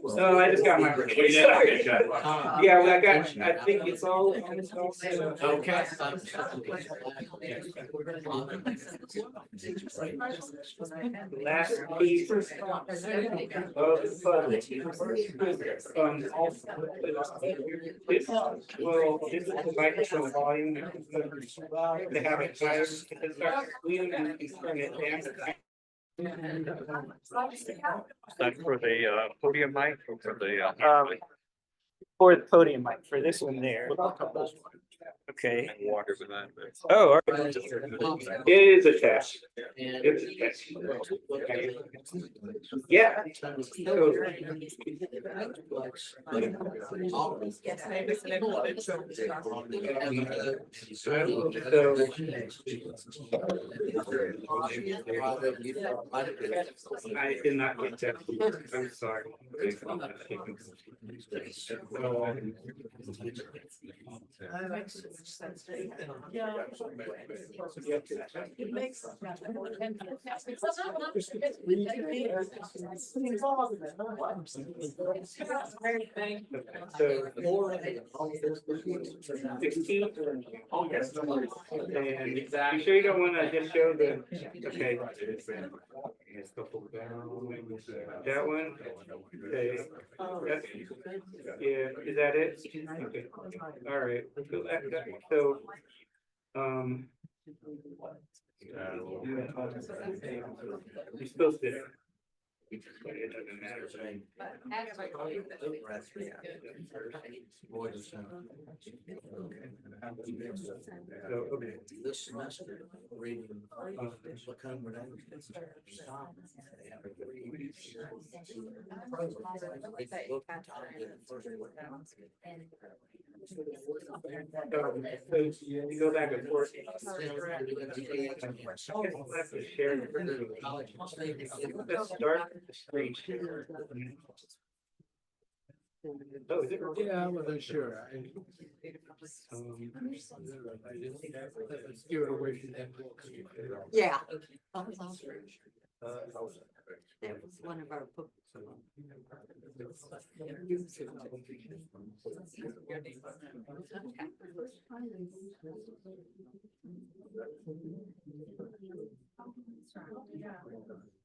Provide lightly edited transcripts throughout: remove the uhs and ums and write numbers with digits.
So I just got my yeah, well, I think it's all Okay. last piece of the puzzle. This is the microphone volume. They have it higher. It starts cleaning and you turn it down. Is that for the podium mic or for the? For the podium mic, for this one there. Okay. Water with that. Oh, all right. It is a test. It's a test. Yeah. I did not get that. I'm sorry. It makes Oh, yes. And you sure you don't want to just show the, okay. That one? Okay. Yeah, is that it? Okay. All right. So, you're supposed to. It doesn't matter. So, okay. This semester, reading So you go back and forth. Let's start the screen share. Oh, is it? Yeah, I wasn't sure. Let's give it away from that book. Yeah. That was one of our books.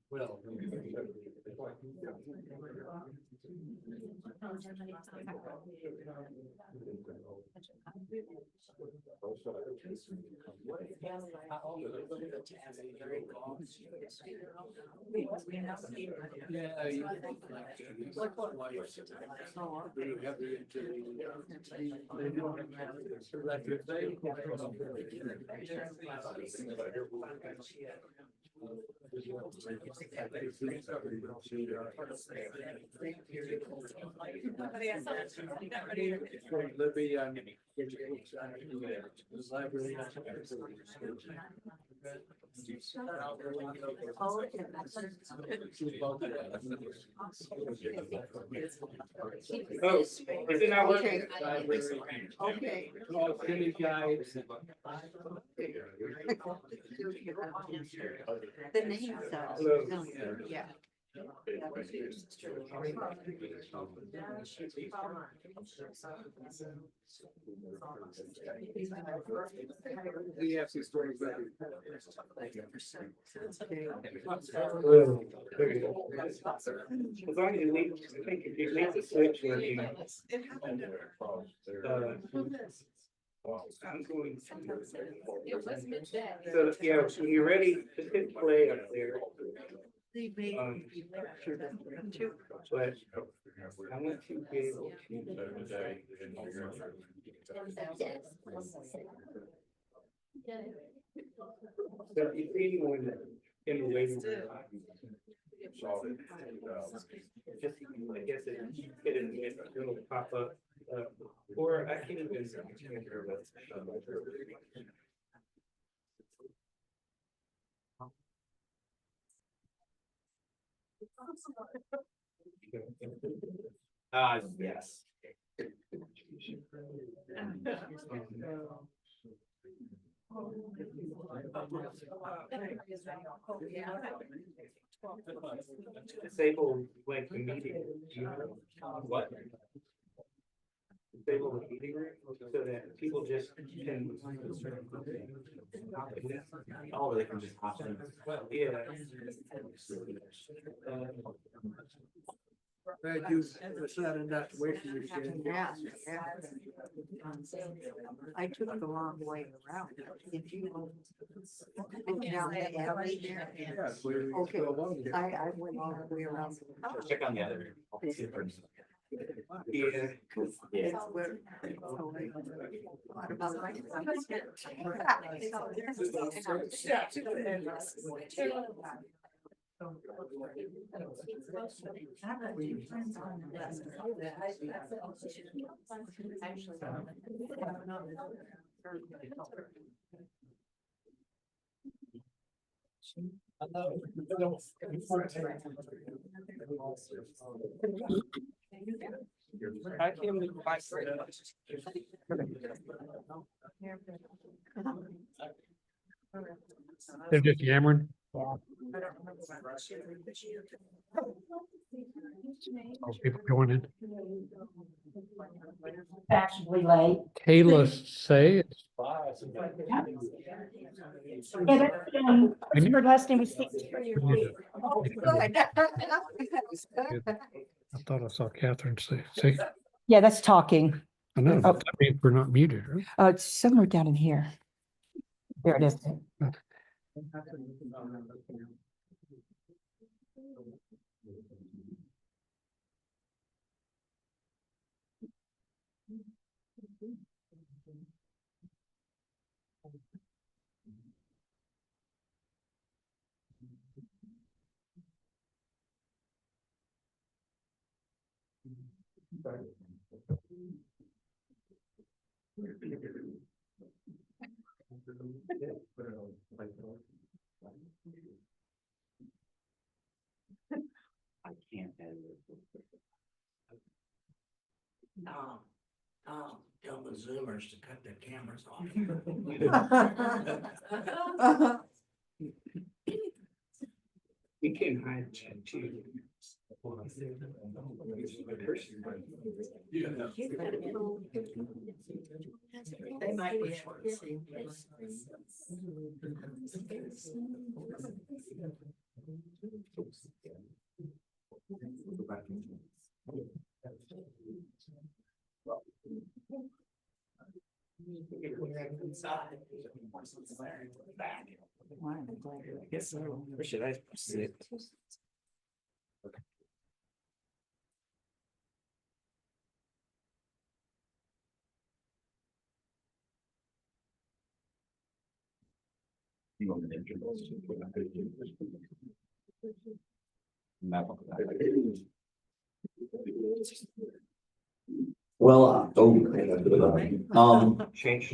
Well. Yeah, you like what life? You have Libby, library. Oh, is it not working? Okay. Oh, skinny guys. The names are, yeah. We have some stories that As long as you leave, I think if you leave the switch working. I'm going to. So, yeah, when you're ready, just hit play up there. They made you lecture them too. But I want to be able So if anyone in the waiting room. Just, I guess it'll pop up, or I can even. Yes. Disable like the meeting. Do you know what? Disable the meeting room so that people just can. Oh, they can just hop in. Yeah. Glad you decided not to wait for your kid. Yeah, yeah. I took the long way around. Did you? Down that alley there? Yeah, so you're Okay. still alone there. I went all the way around. Check on the other. Yeah. It's where. Oh, wait. What about my? I came to my friend. They're just yammering. Oh, people going in. Fashionably late. Kayla say, Yeah, that's, her last name was. I thought I saw Catherine say, Yeah, that's talking. I know, Oh. but that means we're not muted, right? It's somewhere down in here. There it is. I can't edit it. Tell the Zoomers to cut their cameras off. We can hide chat too. They might be able to see. Where should I sit? Well, Change.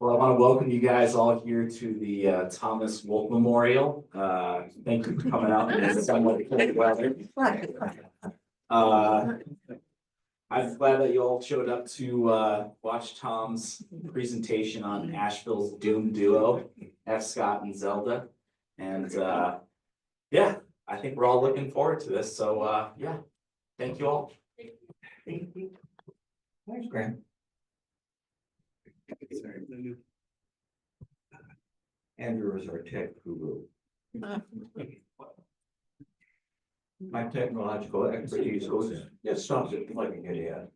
well, I want to welcome you guys all here to the Thomas Wolfe Memorial. Thank you for coming out in this somewhat cold weather. I'm glad that you all showed up to watch Tom's presentation on Asheville's Doom duo, F. Scott and Zelda. And yeah, I think we're all looking forward to this. So yeah, thank you all. Thanks, Graham. Andrew is our tech guru. My technological expertise goes, just stops at plugging it in.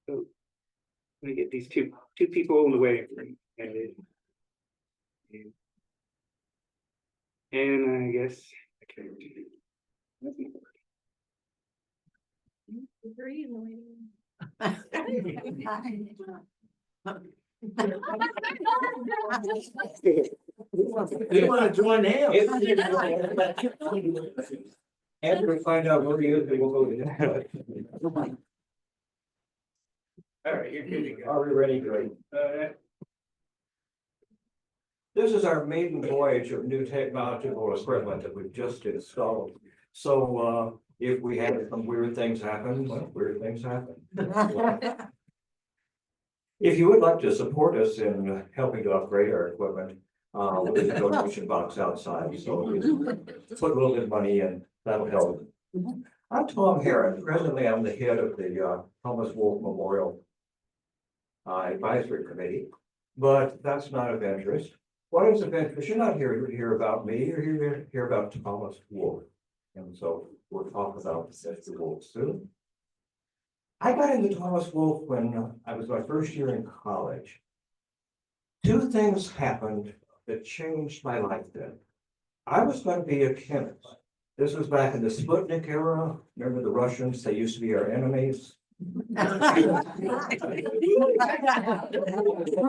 So we get these two people in the waiting room. And I guess. Okay. You want to join him? Andrew, find out where he is, and we'll go to him. All right, you're good to go. Are we ready, Greg? This is our maiden voyage of new technological equipment that we've just installed. So, if we had some weird things happen, well, weird things happen. If you would like to support us in helping to upgrade our equipment, there's a donation box outside, so just put a little bit of money in, that'll help. I'm Tom Hearron. Presently, I'm the head of the Thomas Wolfe Memorial Advisory Committee, but that's not of interest. What is of interest? You're not here to hear about me, you're here to hear about Thomas Wolfe. And so we'll talk about Mr. Wolfe soon. I got into Thomas Wolfe when I was my first year in college. Two things happened that changed my life then. I was going to be a chemist. This was back in the Sputnik era. Remember the Russians? They used to be our enemies.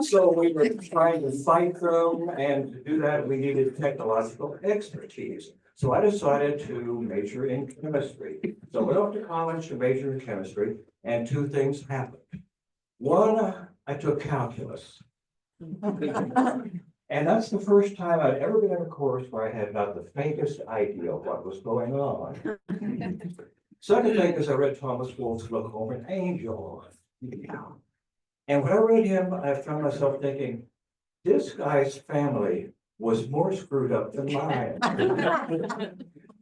So we were trying to fight them, and to do that, we needed technological expertise. So I decided to major in chemistry. So I went off to college to major in chemistry, and two things happened. One, I took calculus. And that's the first time I'd ever been in a course where I had not the faintest idea of what was going on. Second thing is I read Thomas Wolfe's Look Home an Angel. And when I read him, I found myself thinking, this guy's family was more screwed up than mine.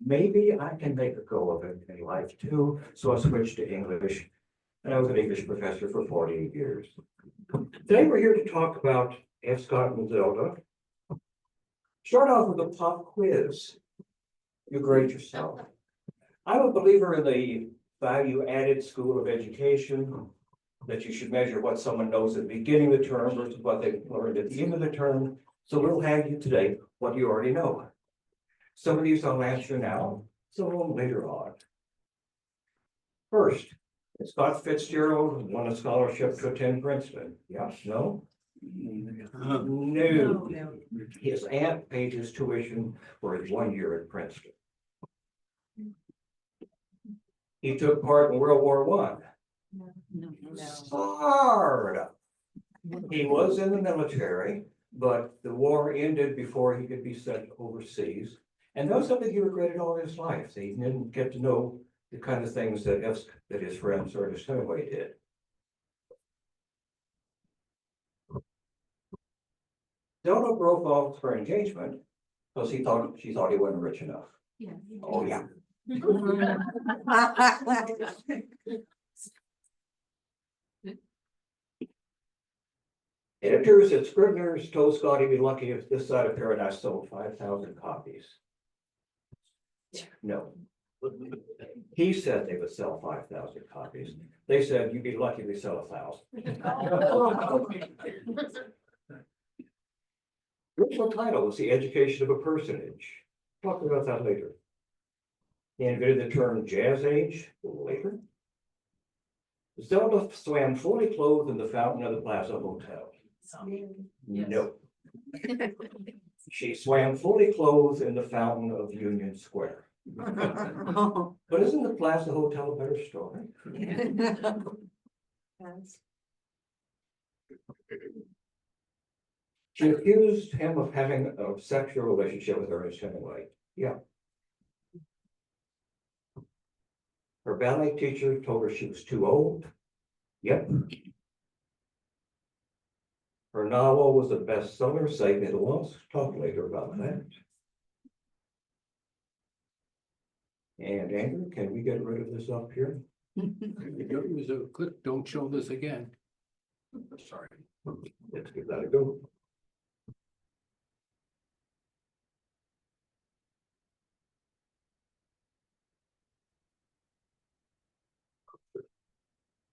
Maybe I can make a go of it in life too. So I switched to English, and I was an English professor for 48 years. Today we're here to talk about F. Scott and Zelda. Start off with a pop quiz. You grade yourself. I'm a believer in the value-added school of education, that you should measure what someone knows at the beginning of the term versus what they learned at the end of the term. So we'll have you today what you already know. Some of these I'll answer now, some of them later on. First, Scott Fitzgerald won a scholarship to attend Princeton. Yes, no? No. His aunt paid his tuition for his 1 year at Princeton. He took part in World War I. Sort of. He was in the military, but the war ended before he could be sent overseas. And that was something he regretted all his life. He didn't get to know the kind of things that his friends Ernest Hemingway did. Zelda broke off her engagement because she thought he wasn't rich enough. Yeah. Oh, yeah. Editors and Scribners told Scott he'd be lucky if this side of paradise sold 5,000 copies. No. He said they would sell 5,000 copies. They said you'd be lucky if we sell 1,000. Original title was The Education of a Personage. Talk about that later. He invented the term jazz age later. Zelda swam fully clothed in the fountain of the Plaza Hotel. No. She swam fully clothed in the fountain of Union Square. But isn't the Plaza Hotel a better story? She accused him of having a sexual relationship with Ernest Hemingway. Yeah. Her ballet teacher told her she was too old. Yep. Her novel was a bestseller, saving it once. Talk later about that. And Andrew, can we get rid of this up here? Click, don't show this again. Sorry. Let's give that a go.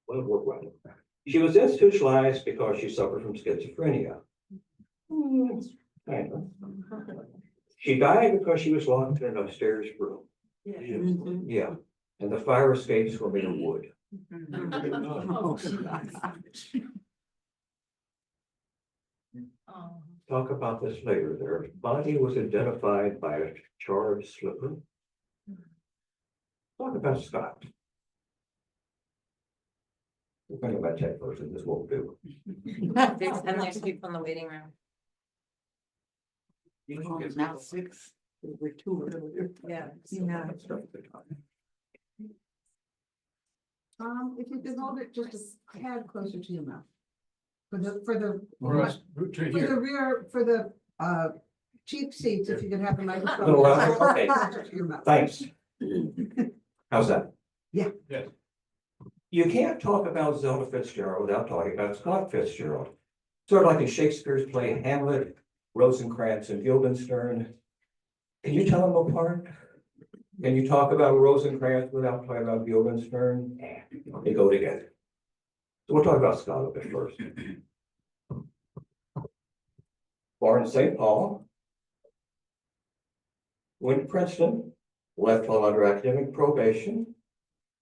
Well, work right. She was institutionalized because she suffered from schizophrenia. Kind of. She died because she was locked in an upstairs room. Yeah, and the fire escapes were made of wood. Talk about this later. Their body was identified by a charred slipper. Talk about Scott. We're thinking about tech person, this won't do. And there's people in the waiting room. Now six. We're two earlier. Yeah. If you could hold it just a tad closer to your mouth. For the, for the cheap seats, if you could have the microphone. Little louder? Okay. Closer to your mouth. Thanks. How's that? Yeah. Yes. You can't talk about Zelda Fitzgerald without talking about Scott Fitzgerald. Sort of like in Shakespeare's play Hamlet, Rosencrantz and Guildenstern. Can you tell them apart? Can you talk about Rosencrantz without talking about Guildenstern? They go together. So we'll talk about Scott a bit first. Born in St. Paul. Went to Princeton, left while under academic probation.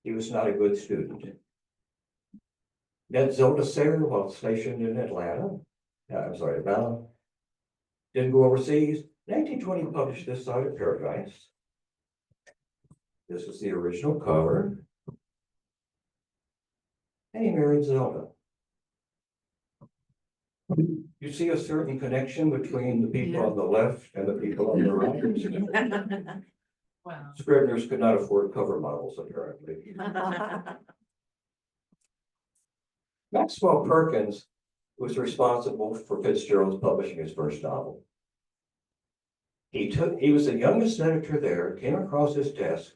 He was not a good student. Met Zelda Sayre while stationed in Atlanta. Didn't go overseas. 1920 published This Side of Paradise. This was the original cover. And he married Zelda. You see a certain connection between the people on the left and the people on the right. Wow. Scribners could not afford cover models, apparently. Maxwell Perkins was responsible for Fitzgerald's publishing his first novel. He was the youngest editor there, came across his desk.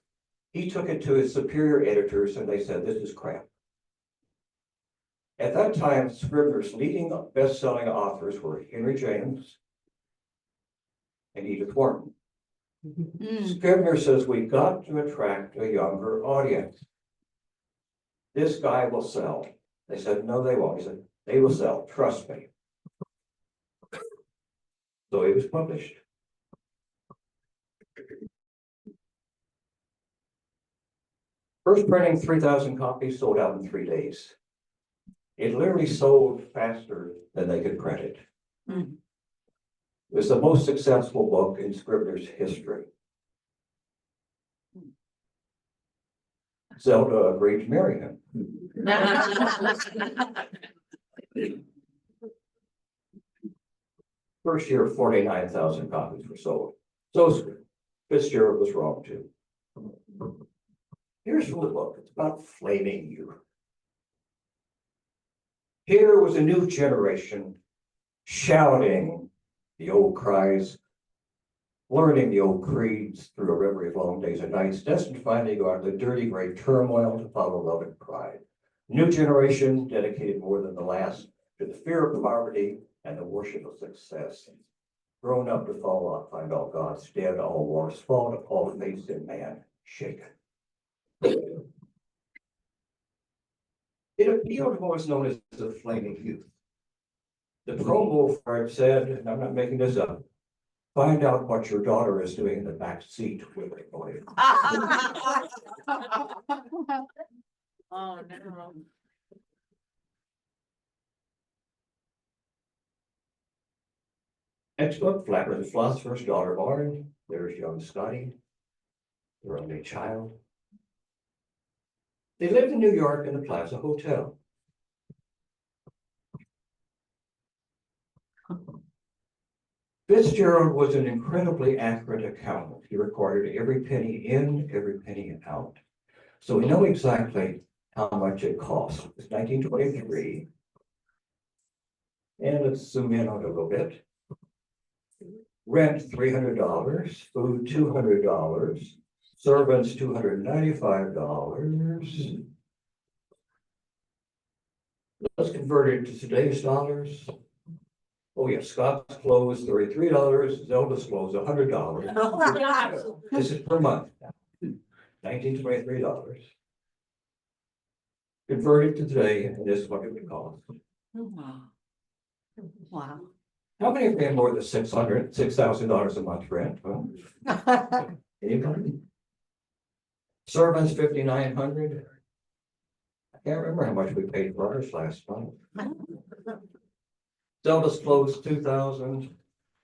He took it to his superior editors and they said, this is crap. At that time, Scribner's leading best-selling authors were Henry James and Edith Wharton. Scribner says, we've got to attract a younger audience. This guy will sell. They said, no, they won't. He said, they will sell, trust me. So it was published. First printing, 3,000 copies, sold out in 3 days. It literally sold faster than they could print it. It was the most successful book in Scribner's history. Zelda agreed to marry him. First year, 49,000 copies were sold. So Fitzgerald was wrong too. Here's from the book. It's about flaming youth. Here was a new generation shouting the old cries, learning the old creeds through a reverie of long days and nights, destined to finally go out of the dirty gray turmoil to follow love and pride. New generation dedicated more than the last to the fear of poverty and the worship of success. Grown up to fall off, find all God's dead, all wars fought, all faith in man shaken. It appealed to what was known as the flaming youth. The promo for it said, and I'm not making this up, find out what your daughter is doing in the back seat with a boy. Oh, no. Next book, Flapper the Philosopher's Daughter born. There's young Scotty, their only child. They lived in New York in the Plaza Hotel. Fitzgerald was an incredibly accurate accountant. He recorded every penny in, every penny out. So we know exactly how much it cost. It was 1923. And let's zoom in on it a little bit. Rent $300, food $200, servants $295. Let's convert it to today's dollars. Oh yeah, Scott's clothes $33, Zelda's clothes $100. This is per month. $1,923. Converted to today, and this is what it would cost. Wow. Wow. How many are paying more than $6,000 a month rent? Well, anybody? Servants $5,900. I can't remember how much we paid for ours last month. Zelda's clothes $2,000.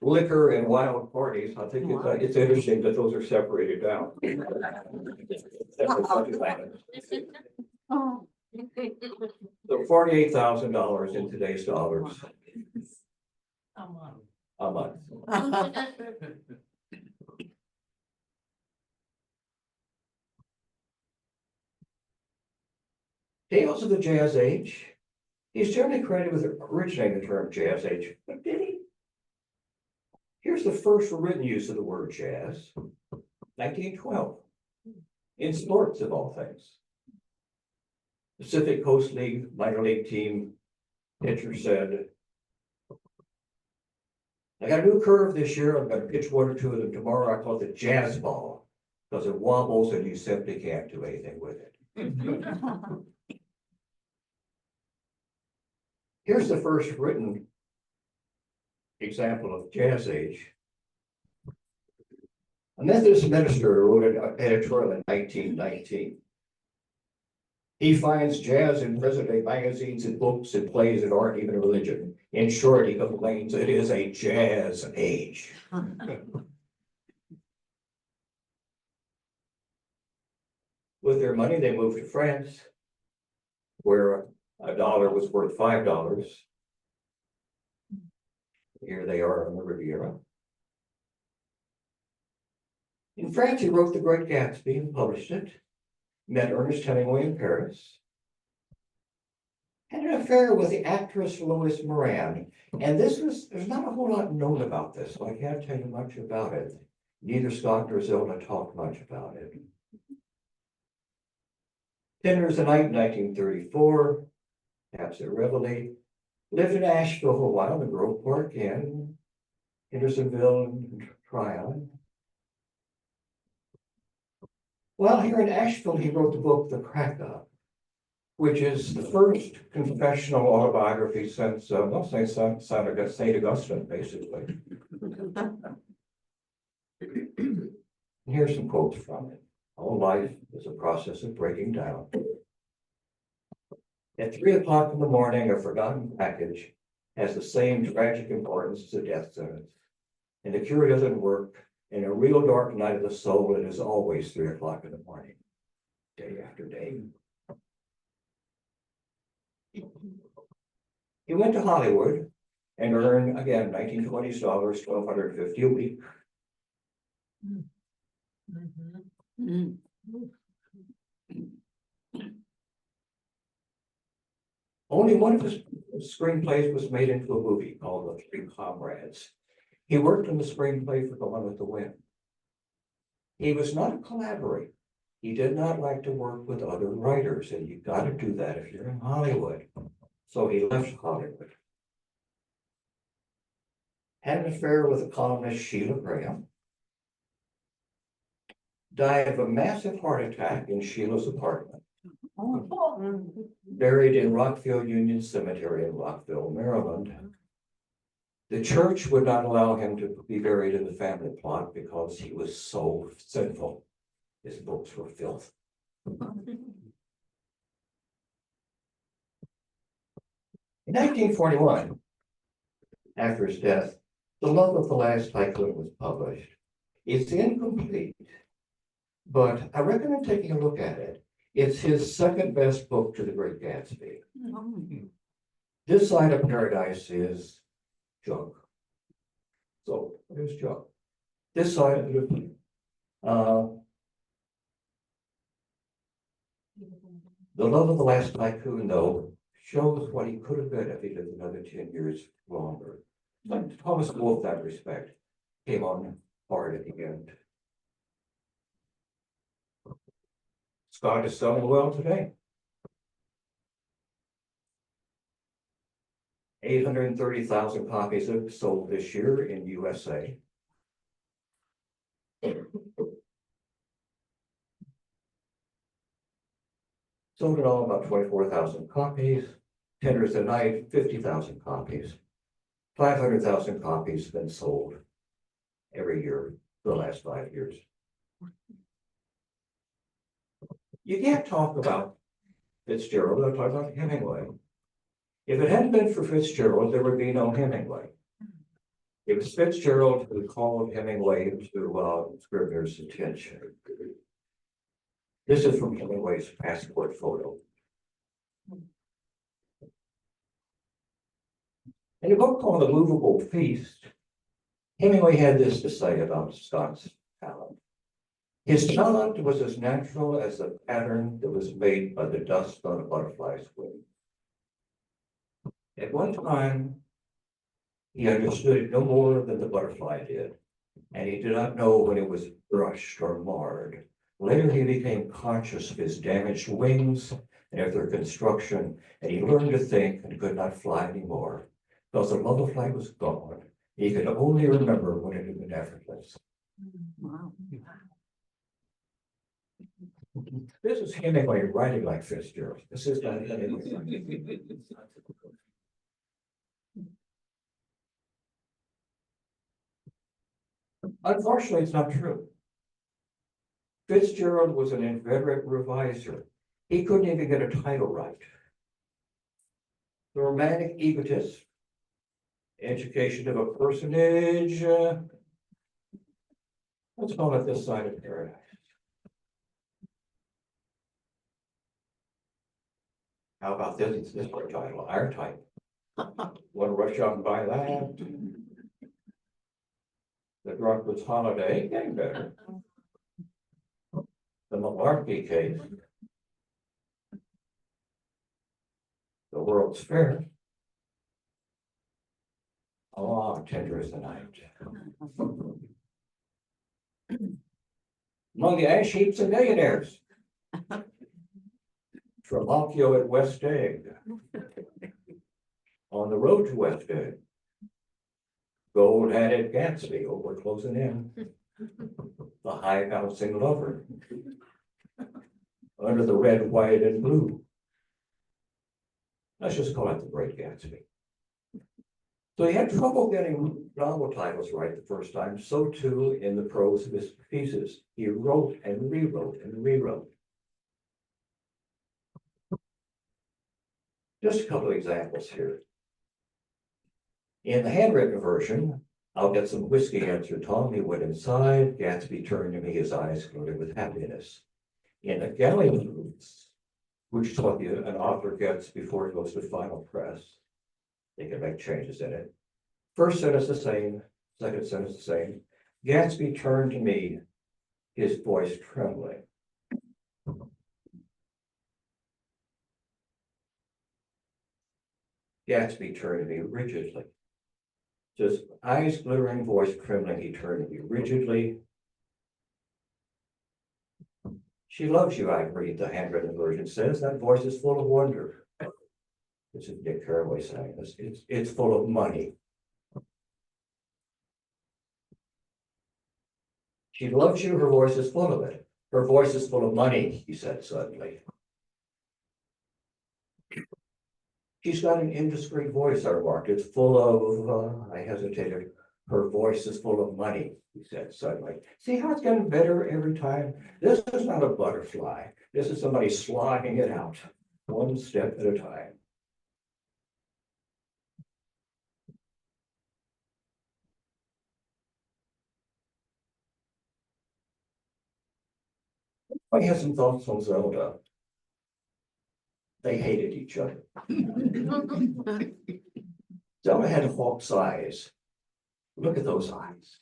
Liquor and wild parties. I think it's interesting that those are separated out. So $48,000 in today's dollars a month. Tales of the Jazz Age. He's generally credited with originating the term Jazz Age, but did he? Here's the first written use of the word jazz, 1912, in sports of all things. Pacific Coast League minor league team pitcher said, I got a new curve this year. I'm going to pitch one or two of them tomorrow. I call it the jazz ball because it wobbles and you simply can't do anything with it. Here's the first written example of jazz age. A Methodist minister wrote an editorial in 1919. He finds jazz in present-day magazines and books and plays that aren't even religion. In short, he complains it is a jazz age. With their money, they moved to France, where a dollar was worth $5. Here they are on the Riviera. In France, he wrote The Great Gatsby and published it. Met Ernest Hemingway in Paris. Had an affair with the actress Lois Moran. And there's not a whole lot known about this, so I can't tell you much about it. Neither Scott nor Zelda talked much about it. Dinner's the night, 1934. Perhaps at Reveille. Lived in Asheville for a while, the Grove Park Inn, Hendersonville, and Tryon. While here in Asheville, he wrote the book, The Crack Up, which is the first confessional autobiography since, St. Augustine, basically. And here's some quotes from it. All life is a process of breaking down. At 3 o'clock in the morning, a forgotten package has the same tragic importance as a death sentence. And the cure doesn't work. In a real dark night of the soul, it is always 3 o'clock in the morning, day after day. He went to Hollywood and earned, again, 1920s dollars, $1,250 a week. Only one of his screenplays was made into a movie called The Three Comrades. He worked on the screenplay for Gone with the Wind. He was not a collaborator. He did not like to work with other writers, and you've got to do that if you're in Hollywood. So he left Hollywood. Had an affair with the columnist Sheila Graham. Died of a massive heart attack in Sheila's apartment. Buried in Rockville Union Cemetery in Rockville, Maryland. The church would not allow him to be buried in the family plot because he was so sinful. His books were filth. In 1941, after his death, The Love of the Last Tycoon was published. It's incomplete, but I recommend taking a look at it. It's his second best book to The Great Gatsby. This Side of Paradise is junk. So there's junk. This side of it, The Love of the Last Tycoon, though, shows what he could have been if he lived another 10 years longer. Like Thomas Wolfe, in that respect, came on hard at the end. Scott is selling well today. 830,000 copies have sold this year in USA. Sold in all about 24,000 copies. Tenders a night, 50,000 copies. 500,000 copies been sold every year for the last 5 years. You can't talk about Fitzgerald without talking about Hemingway. If it hadn't been for Fitzgerald, there would be no Hemingway. It was Fitzgerald who called Hemingway to Scribner's attention. This is from Hemingway's passport photo. In a book called The Movable Feast, Hemingway had this to say about Scott's talent. His talent was as natural as the pattern that was made by the dust on a butterfly's wing. At one time, he understood it no more than the butterfly did, and he did not know when it was brushed or marred. Later, he became conscious of his damaged wings and of their construction, and he learned to think and could not fly anymore, because the love of flight was gone. He could only remember when it had been effortless. Wow. This is Hemingway writing like Fitzgerald. This is not Hemingway. Unfortunately, it's not true. Fitzgerald was an inveterate reviser. He couldn't even get a title right. The romantic egotist, education of a personage, let's call it This Side of Paradise. How about this for a title, Our Type? Want to rush out and buy that? The Drunkard's Holiday, getting better. The Malarkey Case. The World's Fair. Oh, Tender as the Night. Among the ash heaps and millionaires. Trabacchio at West Egg. On the road to West Egg. Gold-headed Gatsby, oh, we're closing in. The high bouncing lover. Under the red, white, and blue. Let's just call it the Great Gatsby. So he had trouble getting novel titles right the first time, so too in the prose of his pieces. He wrote and rewrote and rewrote. Just a couple of examples here. In the handwritten version, I'll get some whiskey, answered Tom. He went inside. Gatsby turned to me, his eyes glowed with happiness. In the galley proofs, which taught you an author gets before it goes to final press, they can make changes in it. First sentence the same, second sentence the same. Gatsby turned to me, his voice trembling. Gatsby turned to me rigidly. Just eyes glittering, voice trembling, he turned to me rigidly. She loves you, I read, the handwritten version says. That voice is full of wonder. This is Dick Carraway saying this. It's full of money. She loves you, her voice is full of it. Her voice is full of money, he said suddenly. She's got an indiscreet voice, I remarked. It's full of, I hesitated. Her voice is full of money, he said suddenly. See how it's getting better every time? This is not a butterfly. This is somebody slogging it out, one step at a time. I had some thoughts on Zelda. They hated each other. Zelda had hawk's eyes. Look at those eyes.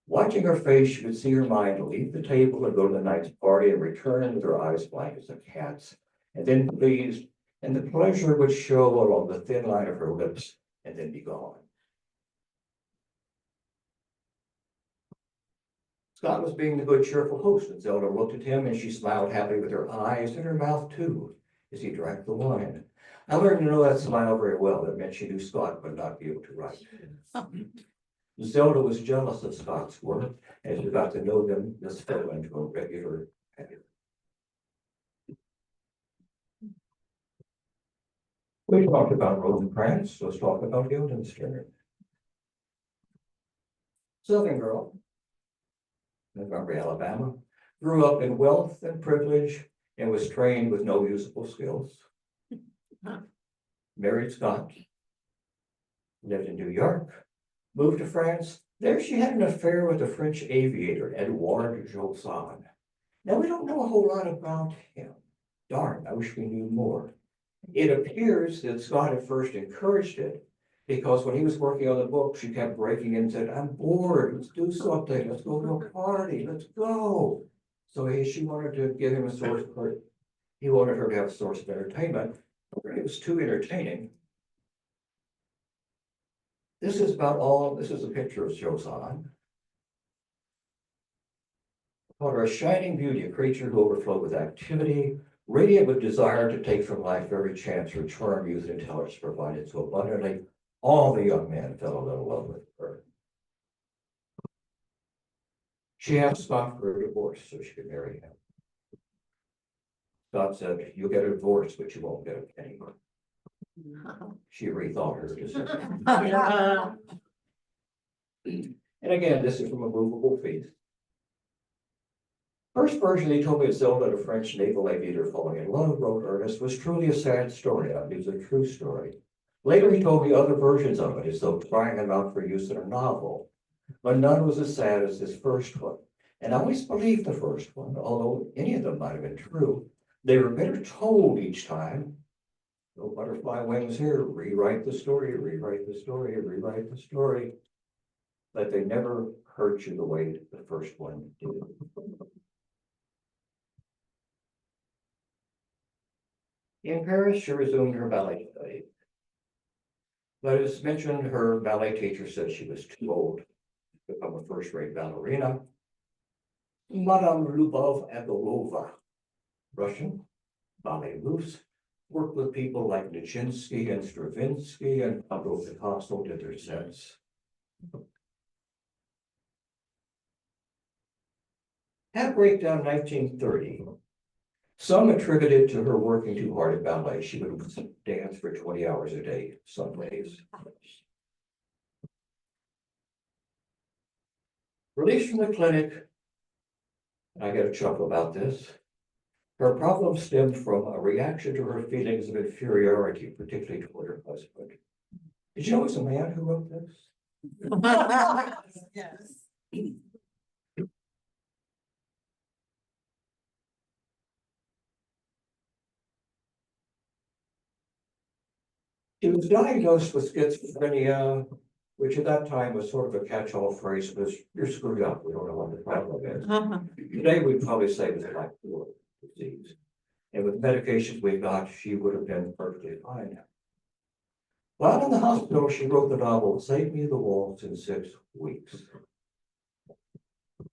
Watching her face, you could see her mind leave the table and go to the night's party and return with her eyes blank as a cat's, and then pleased, and the pleasure would show along the thin line of her lips and then be gone. Scott was being the good, cheerful host, and Zelda looked at him and she smiled happily with her eyes and her mouth too, as he drank the wine. I learned to know that smile very well. That meant she knew Scott would not be able to write. Zelda was jealous of Scott's work, and as we got to know them, this fell into a regular habit. We talked about Rosencrantz, let's talk about Guildenstern. Southern girl, Montgomery, Alabama, grew up in wealth and privilege and was trained with no usable skills. Married Scott, lived in New York, moved to France. There she had an affair with a French aviator, Edouard Jolson. Now we don't know a whole lot about him. Darn, I wish we knew more. It appears that Scott at first encouraged it, Because when he was working on the book, she kept breaking in and said, I'm bored, let's do something, let's go to a party, let's go. So she wanted to give him a source of her, he wanted her to have a source of entertainment. It was too entertaining. This is a picture of Joseon. Called her a shining beauty, a creature who overflowed with activity, radiant with desire to take from life every chance her charm, youth, and intelligence provided so abundantly. All the young men fell in love with her. She asked Scott for a divorce so she could marry him. Scott said, you'll get a divorce, but you won't get a penny. She rethought her decision. And again, this is from a movable feast. First version he told me of Zelda, a French naval aviator falling in love, wrote Ernest, was truly a sad story. It was a true story. Later he told me other versions of it, as though trying them out for use in a novel, but none was as sad as this first one. And I always believed the first one, although any of them might have been true. They were better told each time. No butterfly wings here, rewrite the story, rewrite the story, rewrite the story. But they never hurt you the way the first one did. In Paris, she resumed her ballet study. But as mentioned, her ballet teacher said she was too old to become a first-rate ballerina. Madame Lubov Adolova, Russian, ballet russe, worked with people like Nijinsky and Stravinsky, and Pablo Picasso did their sets. At breakdown 1930, some attributed to her working too hard at ballet. She would dance for 20 hours a day, some days. Released from the clinic, and I get a chuckle about this, her problem stemmed from a reaction to her feelings of inferiority, particularly toward her husband. Did you know it was a man who wrote this? Yes. She was diagnosed with schizophrenia, which at that time was sort of a catch-all phrase, because you're screwed up, we don't know what the problem is. Today, we'd probably say it was bipolar disease. And with medications we got, she would have been perfectly fine. While in the hospital, she wrote the novel, Save Me the Waltz, in 6 weeks. If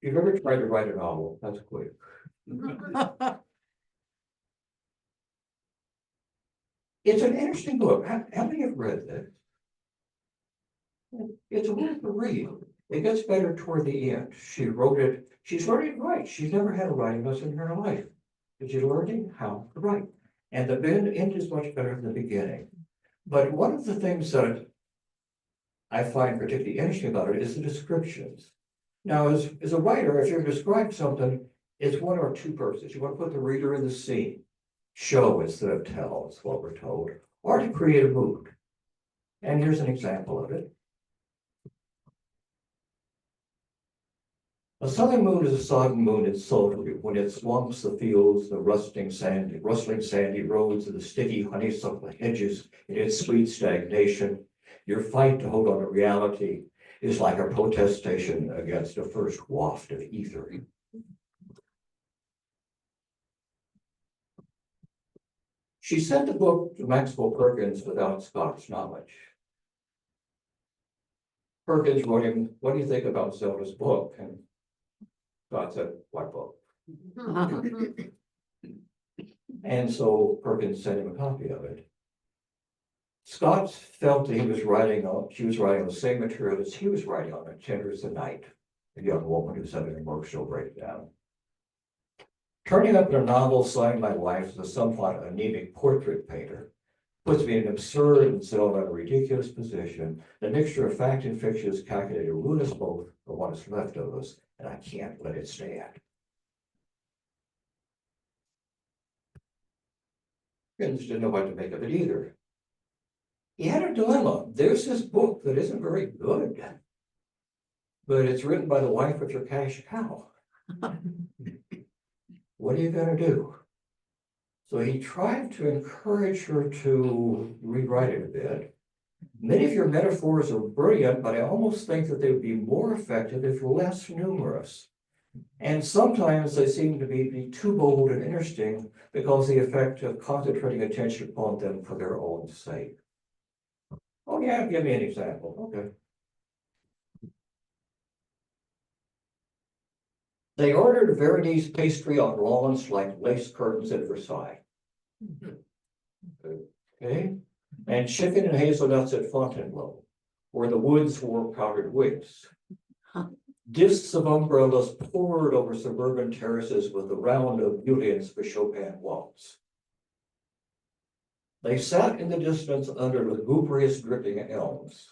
you've ever tried to write a novel, that's quick. It's an interesting book. How many have read this? It's worth a read. It gets better toward the end. She wrote it, she's learning to write. She's never had a writing lesson in her life. But she's learning how to write. And the end is much better than the beginning. But one of the things that I find particularly interesting about it is the descriptions. Now, as a writer, if you're going to describe something, it's one or two purposes. You want to put the reader in the scene, show instead of tell, is what we're told, or to create a mood. And here's an example of it. A southern moon is a sodden moon in sultry, when it swamps the fields, the rustling sandy roads, and the sticky honeysuckle hedges in its sweet stagnation. Your fight to hold on to reality is like a protestation against a first waft of ether. She sent the book to Maxwell Perkins without Scott's knowledge. Perkins wrote him, what do you think about Zelda's book? And Scott said, what book? And so Perkins sent him a copy of it. Scott felt that she was writing on the same material as he was writing on, Tender as the Night, a young woman who's having an emotional breakdown. Turning up in a novel signed my wife as a somewhat anemic portrait painter puts me in an absurd and somewhat ridiculous position. The mixture of fact and fiction is calculated to ruin us both for what is left of us, and I can't let it stand. Perkins didn't know what to make of it either. He had a dilemma. There's this book that isn't very good, but it's written by the wife of your cash cow. What are you going to do? So he tried to encourage her to rewrite it a bit. Many of your metaphors are brilliant, but I almost think that they would be more effective if less numerous. And sometimes they seem to be too bold and interesting because the effect of concentrating attention upon them for their own sake. Oh yeah, give me an example. Okay. They ordered a Veronese pastry on lawns like lace curtains at Versailles. Okay, and chicken and hazelnuts at Fontainebleau, where the woods wore powdered wigs. Discs of umbrellas poured over suburban terraces with the round of bullions for Chopin waltz. They sat in the distance under lugubrious dripping elms.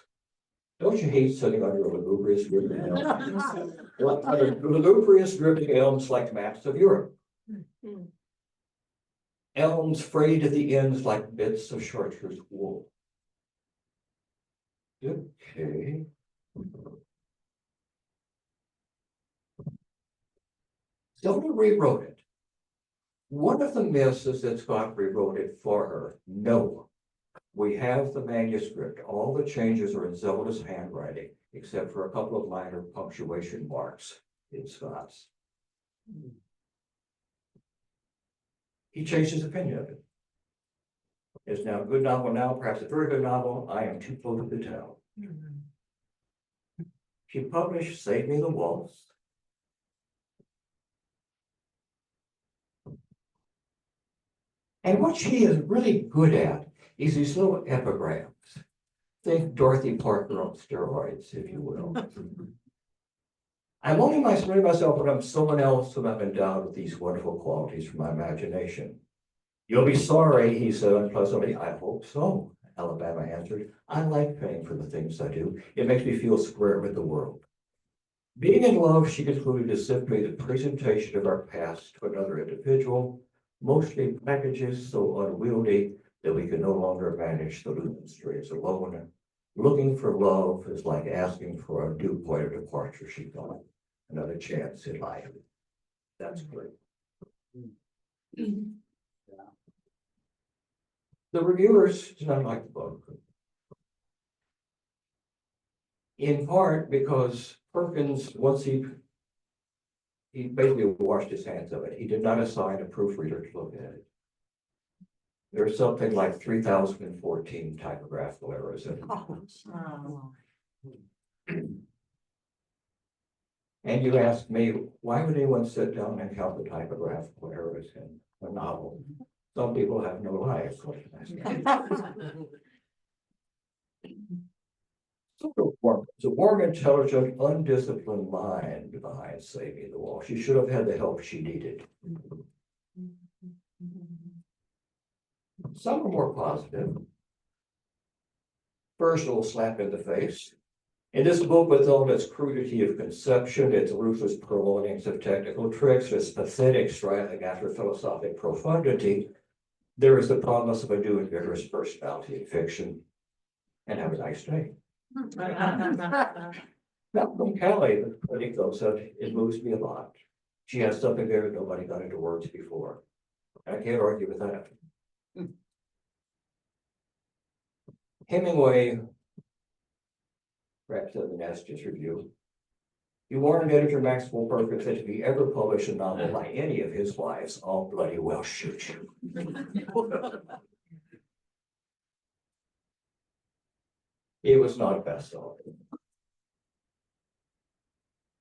Don't you hate sitting under a lugubrious dripping elm? Under lugubrious dripping elms like maps of Europe. Elms frayed at the ends like bits of chartreuse wool. Okay. Zelda rewrote it. One of the myths is that Scott rewrote it for her. No. We have the manuscript. All the changes are in Zelda's handwriting, except for a couple of minor punctuation marks in Scott's. He changed his opinion of it. It's now a good novel now, perhaps a very good novel. I am too close to tell. She published Save Me the Waltz. And what she is really good at is these little epigrams. Think Dorothy Parker on steroids, if you will. I'm only myself when I'm someone else whom I've endowed with these wonderful qualities from my imagination. You'll be sorry, he said unpleasantly. I hope so, Alabama answered. I like paying for the things I do. It makes me feel square with the world. Being in love, she concluded, is simply the presentation of our past to another individual, mostly packages so unwieldy that we can no longer manage the Lumen streams alone. Looking for love is like asking for a new point of departure, she thought. Another chance in life. That's great. The reviewers did not like the book. In part because Perkins, once he basically washed his hands of it. He did not assign a proofreader to look at it. There's something like 3,014 typographical errors in it. And you ask me, why would anyone sit down and count the typographical errors in a novel? Some people have no lives. It's a warm, intelligent, undisciplined mind behind Save Me the Wall. She should have had the help she needed. Some are more positive. First, a little slap in the face. In this book, with all its crudity of conception, its ruthless purloinings of technical tricks, its pathetic striving after philosophic profundity, there is the promise of a new and vigorous personality in fiction. And have a nice day. Malcolm Kelly, the critic, though, said, it moves me a lot. She has something there that nobody got into words before. I can't argue with that. Hemingway, perhaps in the Nasties review, he warned editor Maxwell Perkins that if he ever published a novel by any of his wives, I'll bloody well shoot you. It was not a bestseller.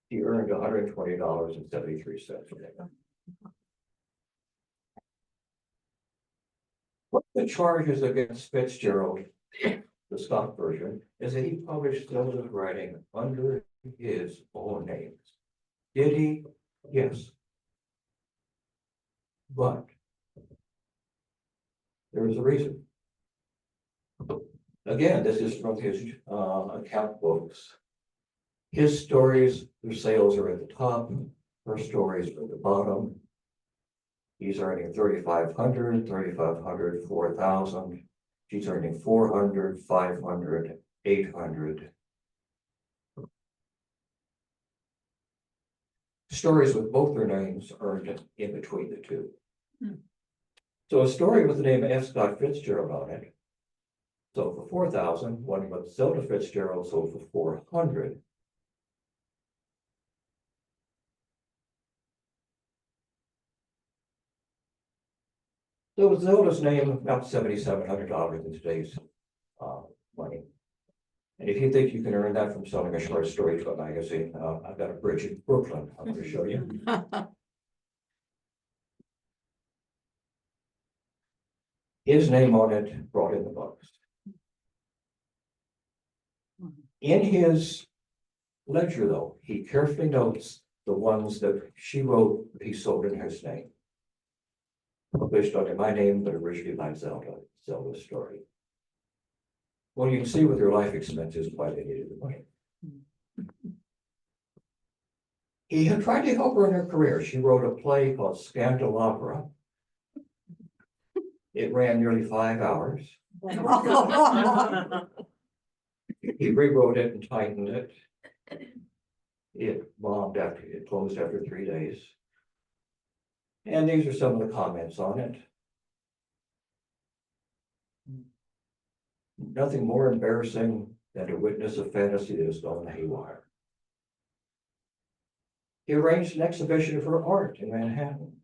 He earned $120.73 for that. What the charges against Fitzgerald, the Scott version, is that he published Zelda's writing under his own name. Did he? Yes. But there is a reason. Again, this is from his account books. His stories, their sales are at the top. Her stories are at the bottom. He's earning 3,500, 3,500, 4,000. She's earning 400, 500, 800. Stories with both their names earned in between the two. So a story with the name F. Scott Fitzgerald on it sold for 4,000. One with Zelda Fitzgerald sold for 400. So Zelda's name about $7,700 in today's money. And if you think you can earn that from selling a short story to a magazine, I've got a bridge in Brooklyn I'm going to show you. His name on it brought in the books. In his ledger, though, he carefully notes the ones that she wrote he sold in his name. Published under my name, but originally by Zelda's story. Well, you can see with her life expenses why they needed the money. He had tried to help her in her career. She wrote a play called Scandalabra. It ran nearly 5 hours. He rewrote it and tightened it. It closed after 3 days. And these are some of the comments on it. Nothing more embarrassing than to witness a fantasy that has gone haywire. He arranged an exhibition of her art in Manhattan.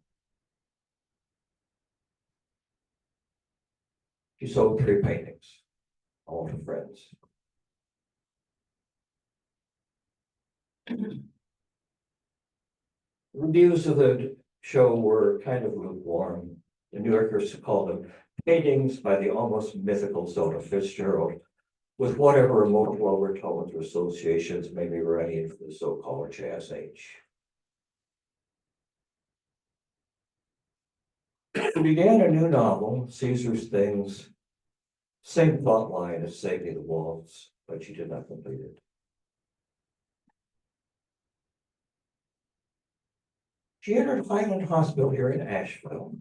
She sold 3 paintings, all to friends. Reviews of the show were kind of lukewarm. The New Yorkers called them paintings by the almost mythical Zelda Fitzgerald, with whatever emotional overtones or associations may be running for the so-called jazz age. She began a new novel, Caesar's Things, same plot line as Saving the Waltz, but she did not complete it. She entered Highland Hospital here in Asheville,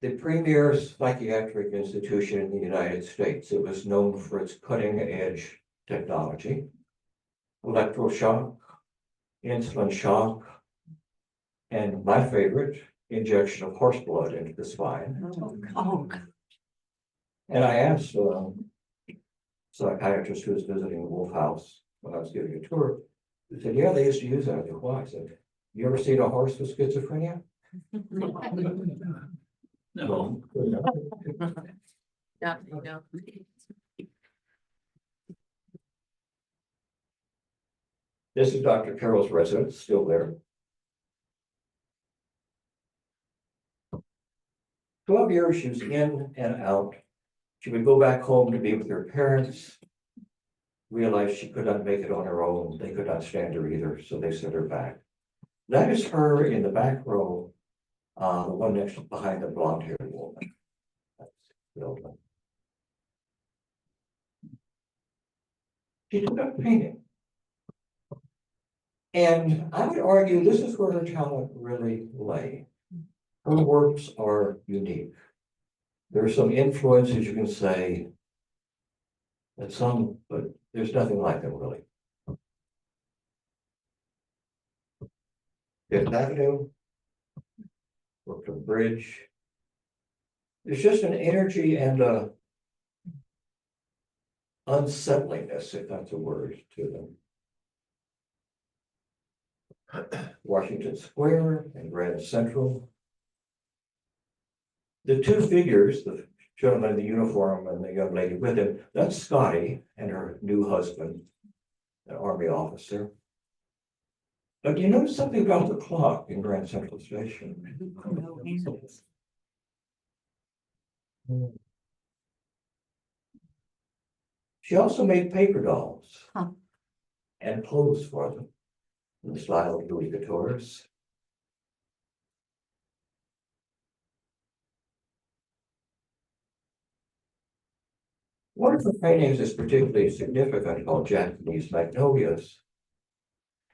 the premier psychiatric institution in the United States. It was known for its cutting-edge technology, electroshock, insulin shock, and my favorite, injection of horse blood into the spine. Oh, And I asked a psychiatrist who was visiting the Wolf House when I was giving a tour, he said, yeah, they used to use that. I said, why? I said, you ever seen a horse with schizophrenia? No. no. This is Dr. Carroll's residence, still there. 12 years she was in and out. She would go back home to be with her parents, realized she could not make it on her own. They could not stand her either, so they sent her back. That is her in the back row, the one next behind the blonde-haired woman. That's Zelda. She took up painting. And I would argue this is where her talent really lay. Her works are unique. There are some influences you can say that some, but there's nothing like them really. Fifth Avenue, Brooklyn Bridge. There's just an energy and a unsettlingness, if that's a word, to them. Washington Square and Grand Central. The 2 figures, the gentleman in the uniform and the young lady with him, that's Scotty and her new husband, an Army officer. But do you notice something about the clock in Grand Central Station? She also made paper dolls and posed for them in the style of Louis Vuitton's. One of her paintings is particularly significant, called Japanese Magnolias.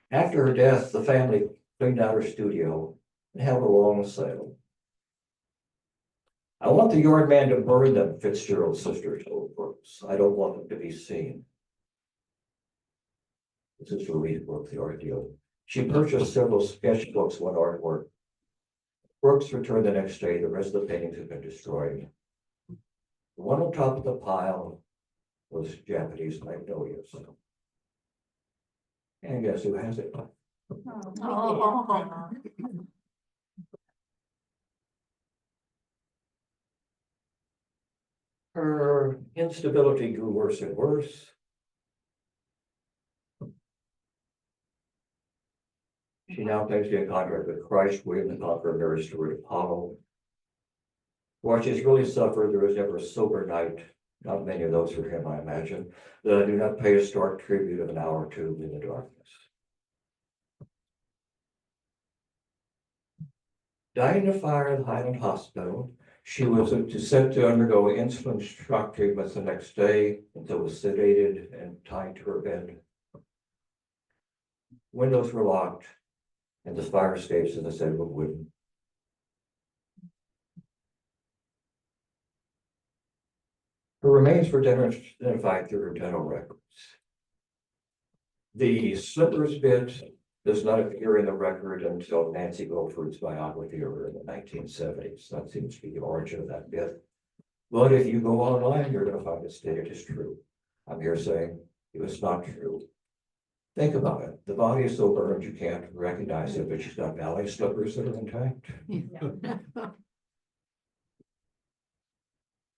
After her death, the family cleaned out her studio and held a long sale. I want the yard man to burn them, Fitzgerald's sister told Brooks. I don't want them to be seen. This is Louise Brooks, the art dealer. She purchased several sketchbooks, one artwork. Brooks returned the next day. The rest of the paintings had been destroyed. The one on top of the pile was Japanese magnolias. And guess who has it? Her instability grew worse and worse. She now claims to be in contact with Christ, William the Conqueror, Mary Stuart, Apollo. While she's really suffered, there was never a sober night, not many of those for him, I imagine, that I do not pay a stark tribute of an hour or two in the darkness. Died in a fire in Highland Hospital. She was set to undergo insulin shock treatments the next day until was sedated and tied to her bed. Windows were locked, and the fire escapes, as I said, were wooden. Her remains were identified through her dental records. The slippers bit does not appear in the record until Nancy Goldford's biography of her in the 1970s. That seems to be the origin of that bit. But if you go online, you're going to find it stated as true. I'm here saying it was not true. Think about it. The body is so burned you can't recognize it, but she's got ballet slippers that are intact.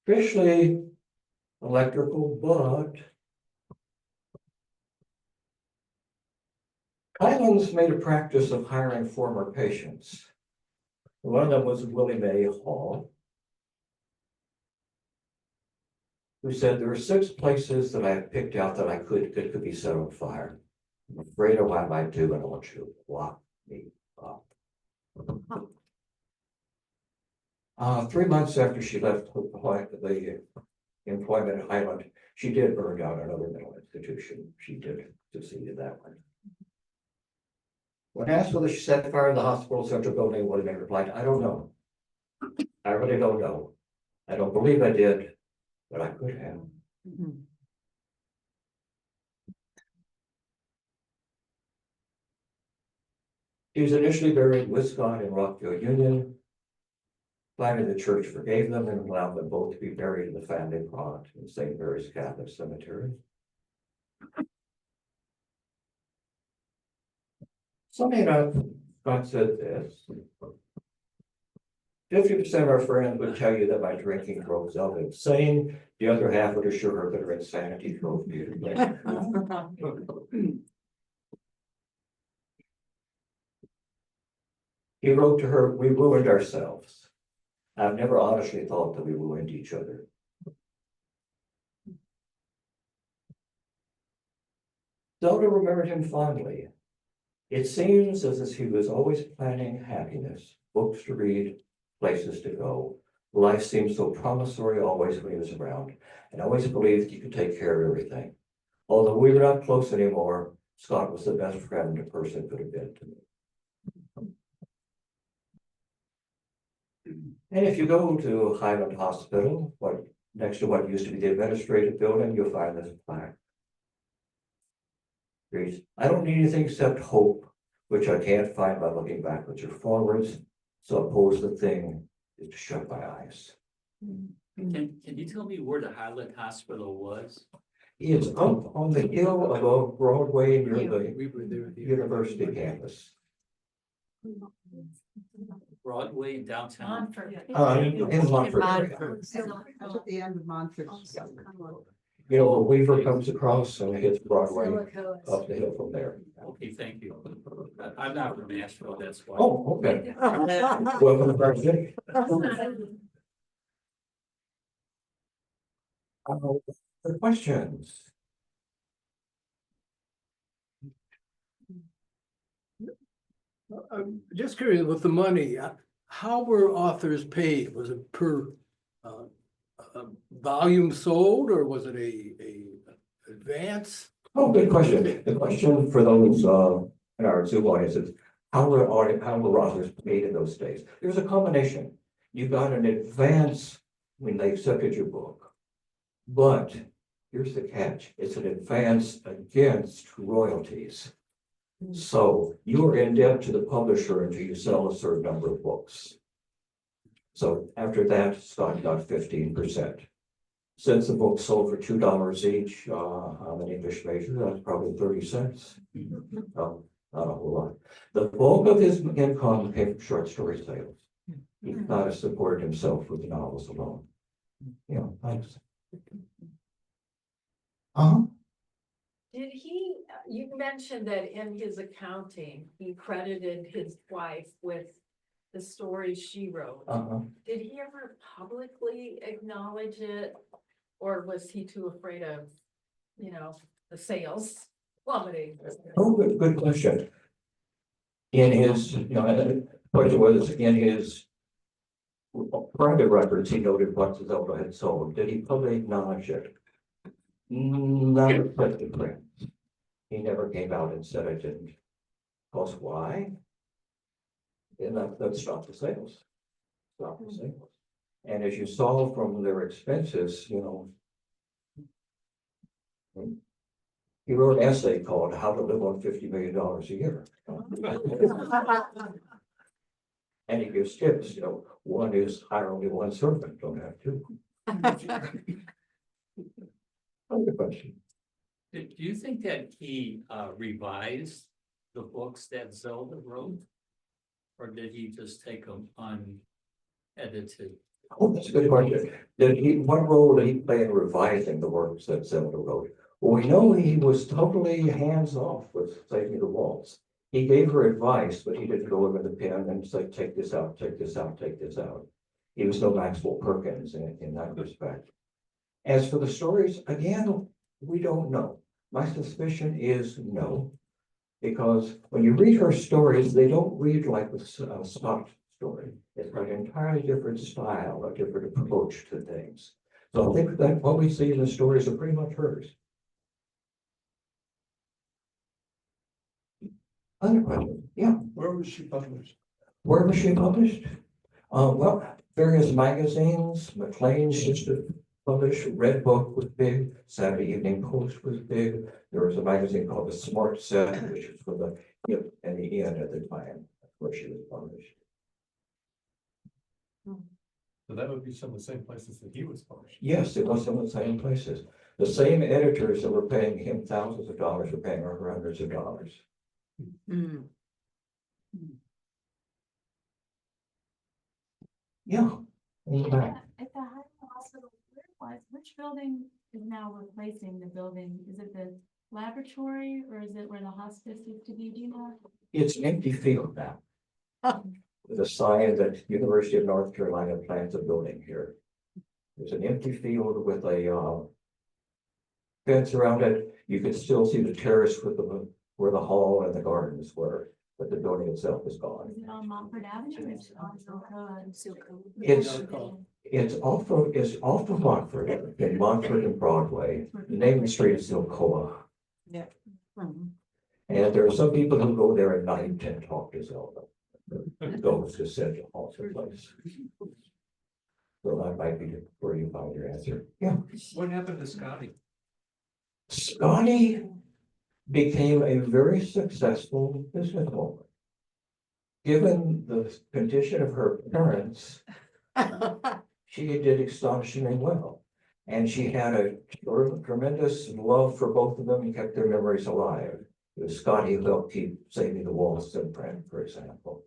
Officially electrical, but Highlands made a practice of hiring former patients. One of them was Willie Mae Hall, who said there are 6 places that I have picked out that I could be set on fire. I'm afraid of what I might do, and I want you to lock me up. 3 months after she left the employment at Highland, she did burn down another mental institution. She did succeed in that one. When asked whether she set fire to the hospital central building, Willie Mae replied, "I don't know. I really don't know. I don't believe I did, but I could have." He was initially buried with Scott in Rockville Union. Finally, the church forgave them and allowed them both to be buried in the family plot in St. Mary's Catholic Cemetery. Something enough, Scott said this. 50% of our friends would tell you that my drinking drove Zelda insane. The other half would assure her that her insanity drove me to blame. He wrote to her, "We ruined ourselves. I've never honestly thought that we ruined each other." Zelda remembered him fondly. It seems as if he was always planning happiness, books to read, places to go. Life seemed so promissory always when he was around, and I always believed he could take care of everything. Although we were not close anymore, Scott was the best friend a person could have been to me. And if you go to Highland Hospital, next to what used to be the administrative building, you'll find this plaque. Reads, "I don't need anything except hope, which I can't find by looking backwards or forwards. Suppose the thing is to shut my eyes." Can you tell me where the Highland Hospital was? It's up on the hill above Broadway near the We were there. university campus. Broadway in downtown? In Montford area. At the end of Montford. You know, where Weaver comes across and hits Broadway up the hill from there. Okay, thank you. I'm not from Asheville, that's why. Oh, okay. Welcome to Park City. The questions? I'm just curious with the money, how were authors paid? Was it per volume sold, or was it a advance? Oh, good question. The question for those in our Zoom audience is, how were authors paid in those days? There's a combination. You got an advance when they accepted your book, but here's the catch: it's an advance against royalties. So you're in debt to the publisher until you sell a certain number of books. So after that, Scott got 15%. Since the book sold for $2 each, on an English major, that's probably 30 cents. Not a whole lot. The bulk of his income came from short story sales. He could not have supported himself with the novels alone. Yeah, thanks. Did he, you mentioned that in his accounting, he credited his wife with the stories she wrote. Did he ever publicly acknowledge it? Or was he too afraid of, the sales plummeting? Oh, good question. In his, the question was in his private records, he noted what Zelda had sold. Did he publicly acknowledge it? Not with the print. He never came out and said I didn't. Because why? And that stopped the sales. Stopped the sales. And as you saw from their expenses, he wrote an essay called How to Live on $50 million a Year. And he gives tips, one is hire only one servant, don't have two. Other question. Do you think that he revised the books that Zelda wrote? Or did he just take them unedited? Oh, that's a good question. What role did he play in revising the works that Zelda wrote? Well, we know he was totally hands-off with Saving the Waltz. He gave her advice, but he didn't go over the pen and say, take this out, take this out, take this out. He was no Maxwell Perkins in that respect. As for the stories, again, we don't know. My suspicion is no, because when you read her stories, they don't read like a soft story. It's got an entirely different style, a different approach to things. So I think that what we see in the stories are pretty much hers. Other question? Yeah. Where was she published? Where was she published? Well, various magazines. Maclean's used to publish. Red Book was big. Saturday Evening Post was big. There was a magazine called The Smart Set, which was for the hip and the in at the time. That's where she was published. So that would be some of the same places that he was published. Yes, it was some of the same places. The same editors that were paying him thousands of dollars were paying her hundreds of dollars. Yeah. In the back. At the hospital, which building is now replacing the building? Is it the laboratory or is it where the hospice used to be? Do you know? It's an empty field now. With a sign that University of North Carolina plans a building here. There's an empty field with a fence around it. You can still see the terrace with where the hall and the gardens were, but the building itself is gone. Is it on Montford Avenue? Or is it on Silco? It's off of Montford, in Montford and Broadway. The name of the street is Silcoa. Yeah. And there are some people who go there at night and talk to Zelda. Those who said to alter place. So that might be where you find your answer. Yeah. What happened to Scotty? Scotty became a very successful businesswoman. Given the condition of her parents, she did astonishingly well. And she had a tremendous love for both of them and kept their memories alive. It was Scotty who helped keep Saving the Waltz in print, for example.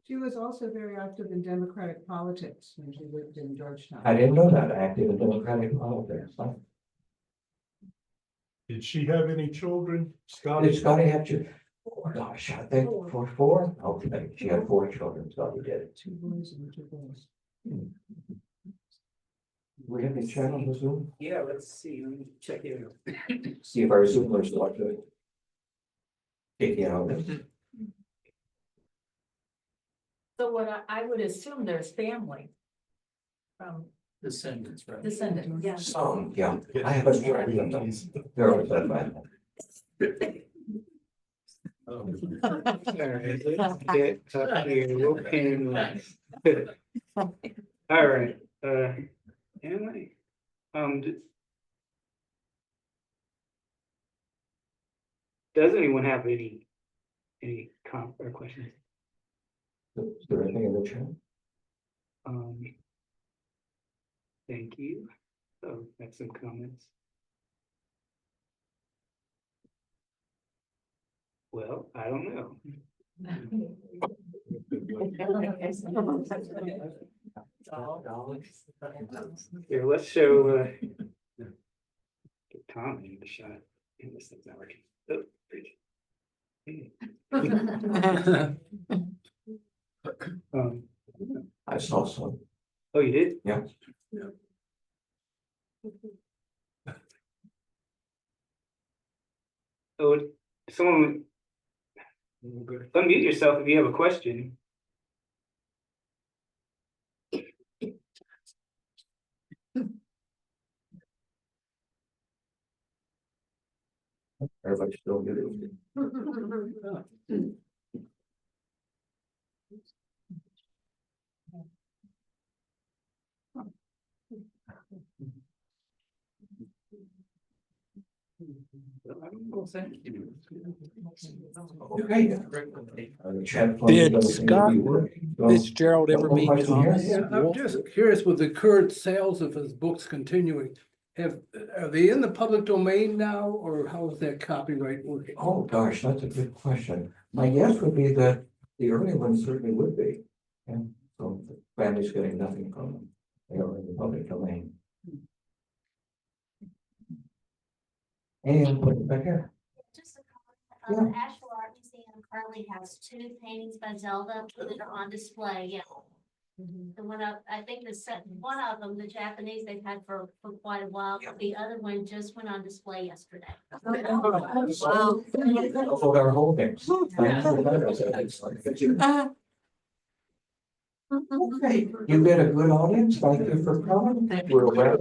She was also very active in Democratic politics when she lived in Georgetown. I didn't know that, active in Democratic politics. Did she have any children? Did Scotty? Scotty have children? Oh gosh, I think four? Okay, she had 4 children, Scotty did. 2 boys and 2 girls. We have any chat on the Zoom? Yeah, let's see, let me check it out. See if our Zoomers like to. Take it out. So what I would assume there's family from Descendants, right? descendants, yeah. Some, yeah, I haven't tried them. There was that man. Alright, let's get up here, we'll pin. Alright, am I? Does anyone have any comment or questions? Is there anything in the chat? Thank you. So, have some comments. Well, I don't know. Here, let's show, get Tom in the shot. And this thing's not working. Oh, Um, I saw some. oh, you did? Yeah. Oh, someone. Unmute yourself if you have a question. Everybody's still good. Okay. Did Scott Fitzgerald ever One meet question here. Thomas Yeah, I'm Wolfe? just curious with the current sales of his books continuing. Are they in the public domain now, or how is that copyright working? Oh, gosh, that's a good question. My guess would be that the early ones certainly would be. And so the family's getting nothing from them. They are in the public domain. And put it back here. Just a comment, Asheville Art Museum currently has 2 paintings by Zelda that are on display, yeah. The one up, I think one of them, the Japanese, they've had for quite a while, the other one just went on display yesterday. Wow. Of our holdings. Okay, you get a good audience. Thank you for coming. We're aware of